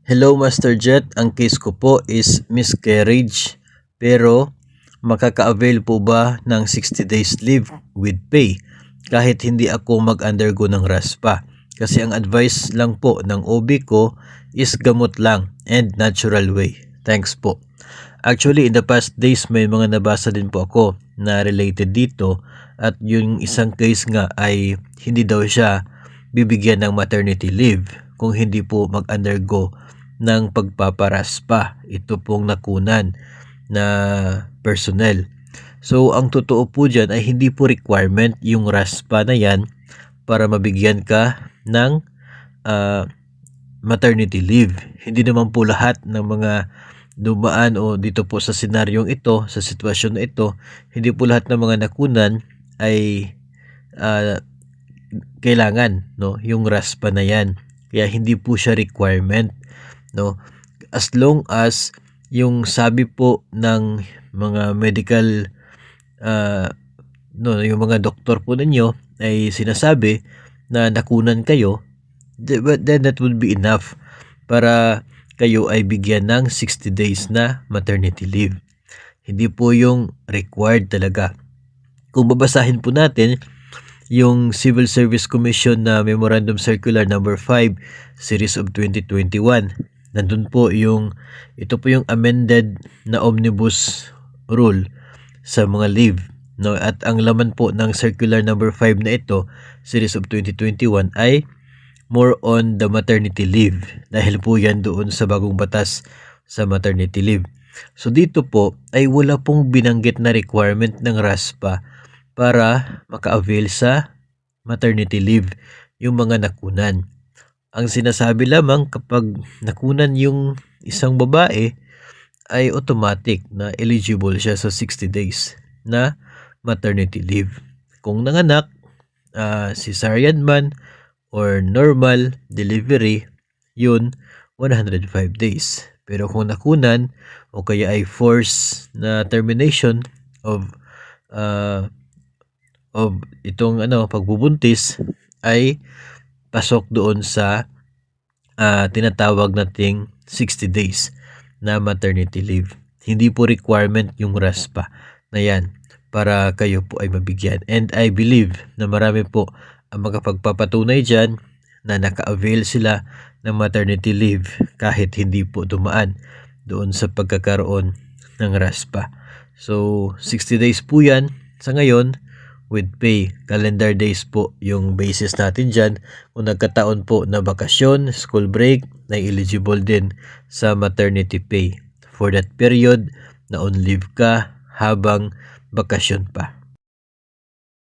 Hello Master Jet, ang case ko po is miscarriage pero makaka-avail po ba ng 60 days leave with pay kahit hindi ako mag-undergo ng RASPA? Kasi ang advice lang po ng OB ko is gamot lang and natural way. Thanks po. Actually, in the past days may mga nabasa din po ako na related dito at yung isang case nga ay hindi daw siya bibigyan ng maternity leave kung hindi po mag-undergo ng pagpaparaspa. Ito pong nakunan na personnel. So, ang totoo po dyan ay hindi po requirement yung RASPA na yan para mabigyan ka ng maternity leave. Hindi naman po lahat ng mga dumaan o dito po sa senaryong ito, sa sitwasyon na ito, hindi po lahat ng mga nakunan ay kailangan, no, yung RASPA na yan. Kaya hindi po siya requirement, no, as long as yung sabi po ng mga medical yung mga doktor po ninyo ay sinasabi na nakunan kayo, then that would be enough para kayo ay bigyan ng 60 days na maternity leave. Hindi po yung required talaga. Kung babasahin po natin yung Civil Service Commission na Memorandum Circular number 5 Series of 2021, nandun po ito po yung amended na omnibus rule sa mga leave, no? At ang laman po ng circular number 5 na ito, Series of 2021, ay more on the maternity leave dahil po yan doon sa bagong batas sa maternity leave. So dito po ay wala pong binanggit na requirement ng RASPA para maka-avail sa maternity leave yung mga nakunan. Ang sinasabi lamang kapag nakunan yung isang babae ay automatic na eligible siya sa 60 days na maternity leave. Kung nanganak, cesarean man or normal delivery, yun 105 days. Pero kung nakunan o kaya ay forced na termination of itong pagbubuntis, ay pasok doon sa tinatawag nating 60 days na maternity leave. Hindi po requirement yung RASPA na yan para kayo po ay mabigyan. And I believe na marami po ang makapagpapatunay dyan na naka-avail sila ng maternity leave kahit hindi po dumaan doon sa pagkakaroon ng RASPA. So, 60 days po yan sa ngayon with pay. Calendar days po yung basis natin dyan. Kung nagkataon po na bakasyon, school break, na eligible din sa maternity pay for that period na on leave ka habang bakasyon pa.